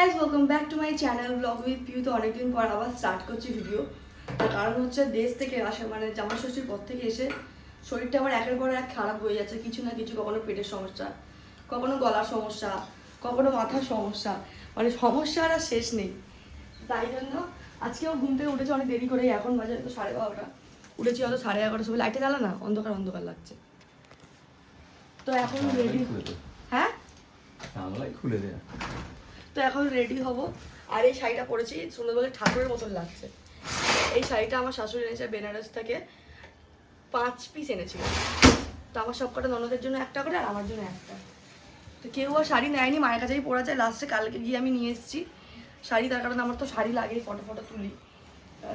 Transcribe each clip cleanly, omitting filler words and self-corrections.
Guys welcome back to my channel blog with Piu. তো অনেকদিন পর আবার স্টার্ট করছি ভিডিও। তার কারণ হচ্ছে দেশ থেকে আসা মানে জামা ষষ্ঠীর পর থেকে এসে শরীরটা আমার একের পর এক খারাপ হয়ে যাচ্ছে, কিছু না কিছু, কখনো পেটের সমস্যা, কখনো গলার সমস্যা, কখনো মাথার সমস্যা, মানে সমস্যার আর শেষ নেই। তাই জন্য আজকেও ঘুম থেকে উঠেছি অনেক দেরি করে, এখন বাজে তো 12:30। উঠেছি হয়তো 11:30 সময়, লাইটে জ্বালা না, অন্ধকার অন্ধকার লাগছে। তো এখন রেডি, হ্যাঁ খুলে দেয়া। তো এখন রেডি হব। আর এই শাড়িটা পরেছি, সুন্দর বলে ঠাকুরের মতন লাগছে। এই শাড়িটা আমার শাশুড়ি এনেছে বেনারস থেকে, 5 পিস এনেছিল। তো আমার সবকটা ননদের জন্য একটা করে আর আমার জন্য একটা। তো কেউ আর শাড়ি নেয়নি, মায়ের কাছেই পরা যায়। লাস্টে কালকে গিয়ে আমি নিয়ে এসেছি শাড়ি, তার কারণে আমার তো শাড়ি লাগে, ফটো ফটো তুলি,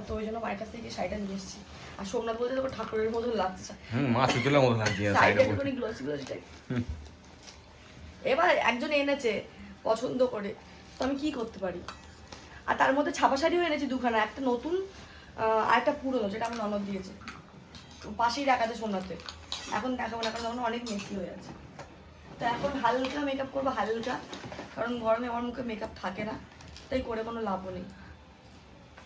তো ওই জন্য মায়ের কাছ থেকে শাড়িটা নিয়ে এসেছি। আর সোমনাথ বলতে তোকে ঠাকুরের মতন লাগছে, গ্লোসি গ্লোসি টাইপ। এবার একজন এনেছে পছন্দ করে, তো আমি কি করতে পারি। আর তার মধ্যে ছাপা শাড়িও এনেছি দুখানা, একটা নতুন আর একটা পুরনো, যেটা আমার ননদ দিয়েছে। পাশেই রাখাতে সোনাতে, এখন দেখাবো না কারণ অনেক মেসি হয়ে আছে। তো এখন হালকা মেকআপ করবো, হালকা, কারণ গরমে আমার মুখে মেকআপ থাকে না, তাই করে কোনো লাভও নেই।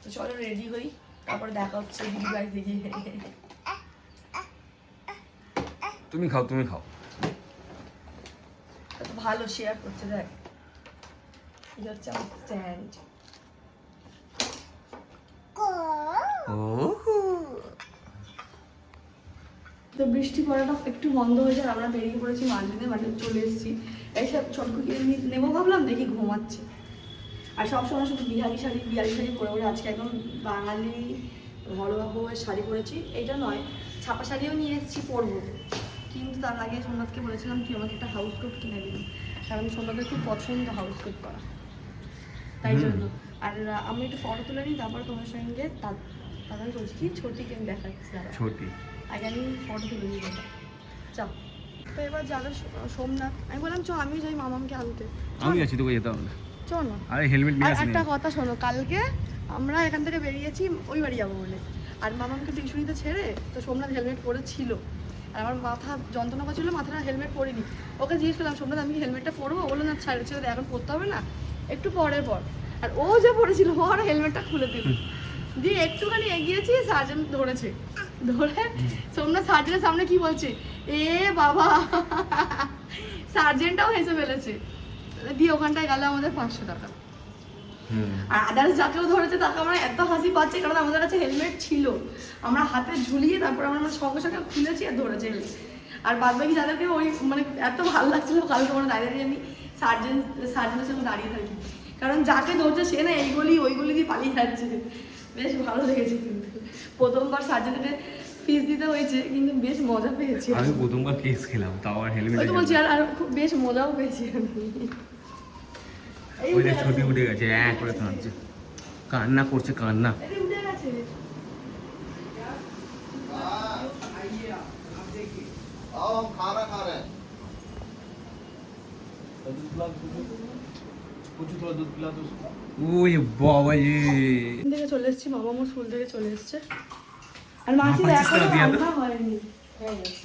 তো চলো রেডি হই, তারপরে দেখা হচ্ছে দিদি বাড়িতে গিয়ে। তুমি খাও, তুমি খাও। তো ভালো শেয়ার করছে, দেখ এই হচ্ছে আমার স্ট্যান্ড। তো বৃষ্টি পড়াটা একটু বন্ধ হয়েছে, আর আমরা বেরিয়ে পড়েছি মার্কেটে, চলে এসেছি। এইসব ছোটকু কিনে নেবো ভাবলাম, দেখি ঘুমাচ্ছে। আর সবসময় শুধু বিহারি শাড়ি পরে পরে, আজকে একদম বাঙালি ঘরোয়া বউয়ের শাড়ি পরেছি। এইটা নয়, ছাপা শাড়িও নিয়ে এসেছি পরবো, কিন্তু তার আগে সোমনাথকে বলেছিলাম কি আমাকে একটা হাউস কোট কিনে দিন, কারণ সোমনাথের খুব পছন্দ হাউস কোট করা, তাই জন্য। আর আমি একটু ফটো তুলে নিই, তারপর তোমার সঙ্গে তাদের বলছি কি ছোটিকে আমি দেখাচ্ছি। ছোটি আগে আমি ফটো তুলে নিই, চাও। তো এবার যাবে সোমনাথ, আমি বললাম চ আমিও যাই মামামকে আনতে। আমি আছি, তোকে যেতে হবে না। চল না। আরে হেলমেট নিয়ে আসিনি। একটা কথা শোনো, কালকে আমরা এখান থেকে বেরিয়েছি ওই বাড়ি যাবো বলে, আর মামামকে টিউশনিতে ছেড়ে তো সোমনাথ হেলমেট পরেছিল, আর আমার মাথা যন্ত্রণা করছিল, মাথাটা হেলমেট পরিনি। ওকে জিজ্ঞেস করলাম সোমনাথ আমি কি হেলমেটটা পরবো, বললো না ছেড়ে এখন পরতে হবে না, একটু পরের পর। আর ও যা পড়েছিল ওর হেলমেটটা খুলে দিল, দিয়ে একটুখানি এগিয়েছি, সার্জেন্ট ধরেছে, ধরে সোমনাথ সার্জেন্টের সামনে কি বলছে, এ বাবা, সার্জেন্টটাও হেসে ফেলেছে। দিয়ে ওখানটায় গেল আমাদের 500 টাকা। আর আদার্স যাকেও ধরেছে তাকে আমরা এত হাসি পাচ্ছে, কারণ আমাদের কাছে হেলমেট ছিল, আমরা হাতে ঝুলিয়ে তারপর আমরা সঙ্গে সঙ্গে খুলেছি আর ধরেছে। আর বাদ বাকি যাদেরকে ওই মানে এত ভালো লাগছিল, কালকে আমরা দাঁড়িয়ে আমি সার্জেন্টের সঙ্গে দাঁড়িয়ে থাকি, কারণ যাকে ধরছে সে না এইগুলি ওইগুলি দিয়ে পালিয়ে যাচ্ছে। বেশ ভালো লেগেছে, কিন্তু প্রথমবার সার্জেন্টকে ফিস দিতে হয়েছে, কিন্তু বেশ মজা পেয়েছি। আমি প্রথমবার কেস খেলাম, তাও আর হেলমেট ওই তো বলছি, আর খুব বেশ মজাও পেয়েছি আমি। ওই যে ছবি উঠে গেছে, করে কাঁদছে, কান্না করছে, কান্না। উঠে গেছে। ওই বাবা রে, থেকে চলে এসেছি, মামা আমার স্কুল থেকে চলে এসছে, আর মাসি এখনো রান্না হয়নি, হয়ে গেছে।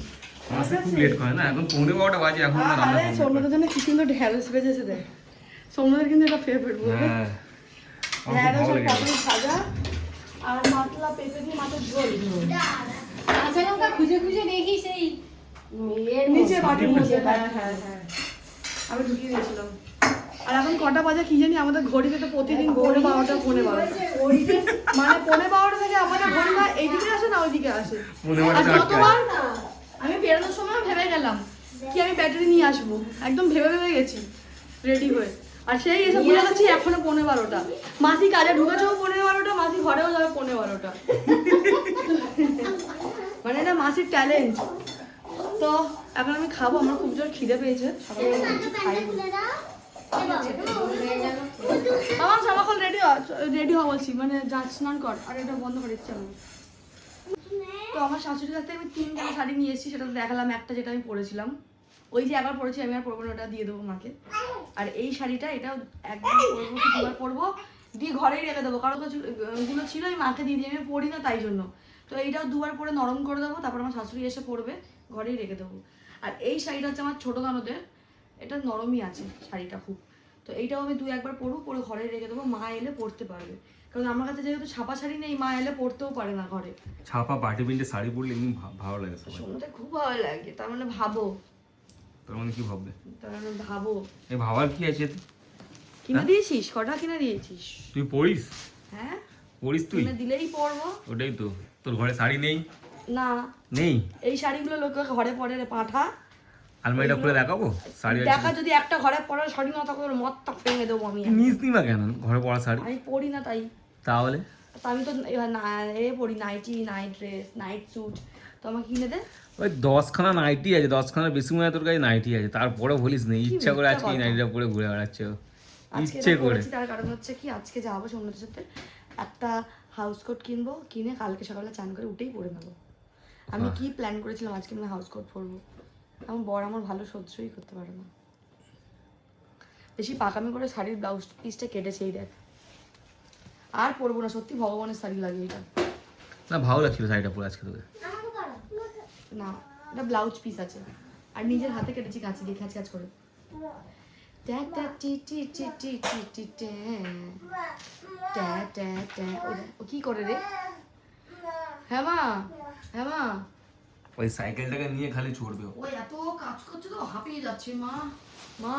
মাসি খুব লেট করে না, এখন 12:15 বাজে, এখন না রান্না আরে সোমনাথের জন্য কি সুন্দর ঢেঁড়স বেজেছে দেখ, সোমনাথের কিন্তু এটা ফেভারিট বলবে। ঢেঁড়স আর পটল ভাজা আর মাতলা পেঁপে দিয়ে মাছের ঝোল। কাঁচা লঙ্কা খুঁজে খুঁজে দেখি সেই নিচে বাটির মধ্যে, হ্যাঁ আমি ঢুকিয়ে দিয়েছিলাম। আর এখন কটা বাজে কি জানি, আমাদের ঘড়িতে তো প্রতিদিন 12:30 মানে 12:30 থেকে আমাদের ঘড়ি না এইদিকে আসে না ওইদিকে আসে। আর যতবার আমি বেরোনোর সময় ভেবে গেলাম কি আমি ব্যাটারি নিয়ে আসবো, একদম ভেবে গেছি রেডি হয়ে, আর সেই এসে ভুলে গেছি এখনো 12:15। মাসি কাজে ঢুকেছেও 12:15, মাসি ঘরেও যাবে 12:15। মানে এটা মাসির ট্যালেন্ট। তো এখন আমি খাবো, আমার খুব জোর খিদে পেয়েছে, সকালে কিছু খাইনি। আমার সমাকল রেডি হওয়া বলছি, মানে যা স্নান কর, আর এটা বন্ধ করে দিচ্ছি আমি। তো আমার শাশুড়ির কাছ থেকে আমি 3 শাড়ি নিয়ে এসেছি, সেটা দেখালাম, একটা যেটা আমি পরেছিলাম, ওই যে একবার পরেছি আমি আর পরবো না, ওটা দিয়ে দেবো মাকে। আর এই শাড়িটা, এটা একবার পরবো কি দুবার পরবো, দিয়ে ঘরেই রেখে দেবো, কারণ গুলো ছিল আমি মাকে দিয়ে আমি পরি না, তাই জন্য। তো এইটাও দুবার পরে নরম করে দেবো, তারপর আমার শাশুড়ি এসে পরবে, ঘরেই রেখে দেবো। আর এই শাড়িটা হচ্ছে আমার ছোটো ননদের, এটা নরমই আছে শাড়িটা খুব, তো এইটাও আমি 2-1 বার পরবো, পরে ঘরে রেখে দেবো, মা এলে পরতে পারবে। কারণ আমার কাছে যেহেতু ছাপা শাড়ি নেই, মা এলে পরতেও পারে না ঘরে। ছাপা পার্টি প্রিন্টের শাড়ি পরলে এমনি ভালো লাগে সবাই। শুনতে খুব ভালো লাগে, তার মানে ভাবো, তোর মানে কি ভাববে? তার মানে ভাবো। এই ভাবার কি আছে? কিনে দিয়েছিস? কটা কিনে দিয়েছিস? তুই পড়িস? হ্যাঁ, পড়িস তুই? কিনে দিলেই পরবো। ওটাই তো, তোর ঘরে শাড়ি নেই? না, নেই। এই শাড়িগুলো লোকে ঘরে পরে রে পাঠা। আলমারিটা খুলে দেখাবো শাড়ি দেখা, আছে? যদি একটা ঘরে পরার শাড়ি না থাকে ওর মত তাক ভেঙে দেবো আমি। নিস নি বা কেন ঘরে পরা শাড়ি? আমি পরি না তাই। তাহলে তা আমি তো পরি nighty, night dress, night suit. তো আমাকে কিনে দে। ওই 10খানা নাইটি আছে, 10খানার বেশি মনে হয় তোর কাছে নাইটি আছে, তারপরে বলিস না ইচ্ছা করে আজকে এই নাইটিটা পরে ঘুরে বেড়াচ্ছে ও। আজকে ইচ্ছে করে। তার কারণ হচ্ছে কি, আজকে যাবো সৌন্দর্যের সাথে, একটা হাউস কোট কিনবো, কিনে কালকে সকালে চান করে উঠেই পরে নেবো। আমি কি প্ল্যান করেছিলাম, আজকে আমি হাউস কোট পরবো। আমার বর আমার ভালো সহ্যই করতে পারে না, বেশি পাকামি করে শাড়ির ব্লাউজ পিসটা কেটেছে, এই দেখ। আর পরবো না, সত্যি ভগবানের শাড়ি লাগে এটা। না ভালো লাগছিল শাড়িটা পরে আজকে তোকে। না, এটা ব্লাউজ পিস আছে, আর নিজের হাতে কেটেছি কাঁচি দিয়ে কাজ করে। ও কি করে রে? হ্যাঁ মা, হ্যাঁ মা। ওই সাইকেলটাকে নিয়ে খালি ছড়বে ও। ওই এত কাজ করছে তো হাঁপিয়ে যাচ্ছে মা, মা।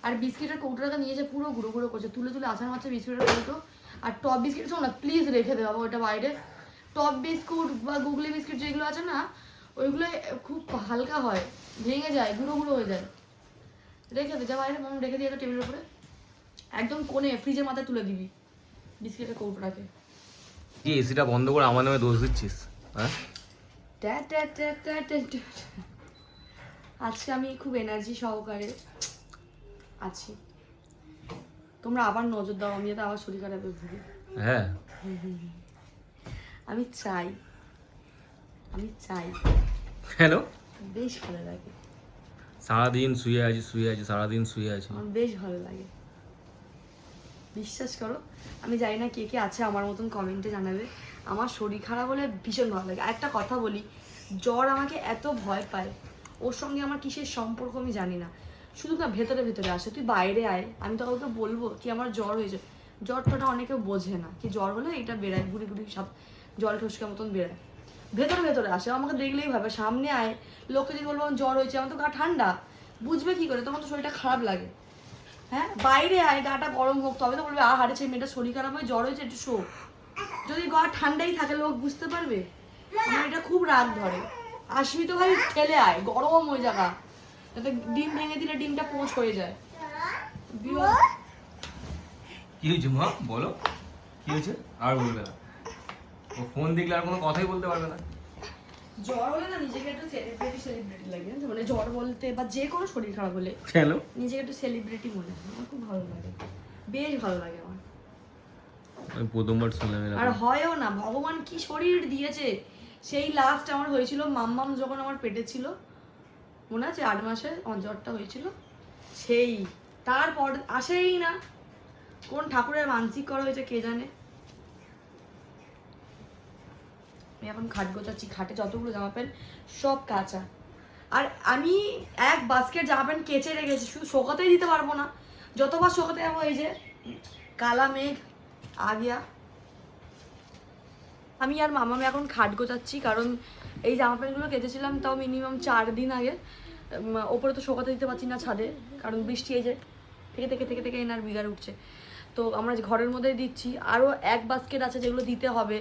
আর বিস্কিটের কৌটোটা নিয়েছে, পুরো গুঁড়ো গুঁড়ো করছে, তুলে তুলে আসার মাত্র বিস্কিটের কৌটো। আর টপ বিস্কিট শোন না, প্লিজ রেখে দে বাবা ওটা বাইরে। টপ বিস্কুট বা গুগলি বিস্কিট যেগুলো আছে না, ওইগুলো খুব হালকা হয়, ভেঙে যায়, গুঁড়ো গুঁড়ো হয়ে যায়। রেখে দে, যা বাইরে মাম, রেখে দিয়ে তো টেবিলের উপরে, একদম কোণে ফ্রিজের মাথায় তুলে দিবি বিস্কিটের কৌটোটাকে। কি এসিটা বন্ধ করে আমার নামে দোষ দিচ্ছিস? হ্যাঁ, আজকে আমি খুব এনার্জি সহকারে আছি। তোমরা আবার নজর দাও, আমি যাতে আবার শরীর খারাপে ভুগি। হ্যাঁ আমি চাই, আমি চাই। হ্যালো, বেশ ভালো লাগে, সারাদিন শুয়ে আছি সারাদিন শুয়ে আছি। আমার বেশ ভালো লাগে, বিশ্বাস করো। আমি জানি না কে কে আছে আমার মতন, কমেন্টে জানাবে। আমার শরীর খারাপ হলে ভীষণ ভালো লাগে। একটা কথা বলি, জ্বর আমাকে এত ভয় পায়, ওর সঙ্গে আমার কিসের সম্পর্ক আমি জানি না, শুধু না ভেতরে ভেতরে আসে। তুই বাইরে আয়, আমি তো কাউকে বলবো কি আমার জ্বর হয়েছে। জ্বরটা অনেকে বোঝে না, কি জ্বর হলে এটা বেড়ায়, ঘুরি ঘুরি সব জল ঠসকার মতন বেড়ায়, ভেতরে ভেতরে আসে। আমাকে দেখলেই ভাবে, সামনে আয়, লোককে যদি বলবো আমার জ্বর হয়েছে, আমার তো গা ঠান্ডা, বুঝবে কি করে? তখন তো শরীরটা খারাপ লাগে। হ্যাঁ, বাইরে আয়, গাটা গরম হোক, তবে তো বলবে হারেছে মেয়েটা শরীর খারাপ হয়ে জ্বর হয়েছে, একটু শো। যদি গা ঠান্ডাই থাকে লোক বুঝতে পারবে। আমার এটা খুব রাগ ধরে। আসবি তো ভাই ঠেলে আয়, গরম ওই জায়গা, যাতে ডিম ভেঙে দিলে ডিমটা পোঁচ হয়ে যায়। কি হয়েছে মা বলো, কি হয়েছে? আর বলবে না, ও ফোন দেখলে আর কোনো কথাই বলতে পারবে না। জ্বর হলে না নিজেকে একটু সেলিব্রিটি লাগে, মানে জ্বর বলতে বা যে কোনো শরীর খারাপ হলে কেন? নিজেকে একটু সেলিব্রিটি মনে হয়। আমার খুব ভালো লাগে, বেশ ভালো লাগে আমার। আমি প্রথমবার শুনলাম এরকম। আর হয়ও না, ভগবান কি শরীর দিয়েছে। সেই লাস্ট আমার হয়েছিল মাম্মাম যখন আমার পেটে ছিল, মনে আছে 8 মাসে আমার জ্বরটা হয়েছিল, সেই তারপর আসেই না। কোন ঠাকুরের মানসিক করা হয়েছে কে জানে। আমি এখন খাট গোছাচ্ছি, খাটে যতগুলো জামা প্যান্ট সব কাঁচা। আর আমি এক বাস্কেট জামা প্যান্ট কেচে রেখেছি, শুধু শোকাতেই দিতে পারবো না। যতবার শোকাতে যাবো, এই যে কালা মেঘ আ গিয়া। আমি আর মামামি এখন খাট গোছাচ্ছি, কারণ এই জামা প্যান্টগুলো কেচেছিলাম তাও মিনিমাম 4 দিন আগে। ওপরে তো শোকাতে দিতে পারছি না ছাদে, কারণ বৃষ্টি এই যে থেকে এনার বিগাড়ে উঠছে। তো আমরা ঘরের মধ্যেই দিচ্ছি। আরও এক বাস্কেট আছে যেগুলো দিতে হবে,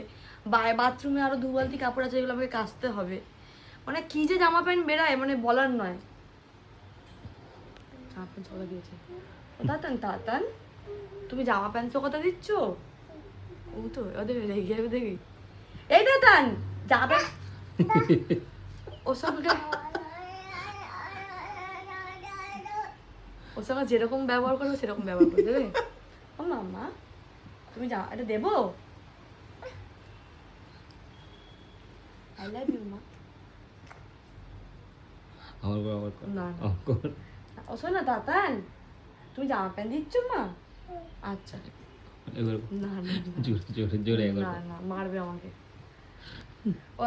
বাথরুমে আরও 2 বালতি কাপড় আছে যেগুলো আমাকে কাচতে হবে। মানে কি যে জামা প্যান্ট বেরায়, মানে বলার নয়। জামা প্যান্ট চোখা দিয়েছে তাতান, তুমি জামা প্যান্ট চোখাতে দিচ্ছ? ও তো ওদের রেগে যাবে দেখি। এই তাতান জামা প্যান্ট ওর সঙ্গে যেরকম ব্যবহার করবে সেরকম ব্যবহার করে দেবে। ও মাম্মা, তুমি এটা দেবো? আই লাভ ইউ মা। না ও শোন না তাতান, তুমি জামা প্যান্ট দিচ্ছ মা? আচ্ছা, না না না, মারবে আমাকে ও।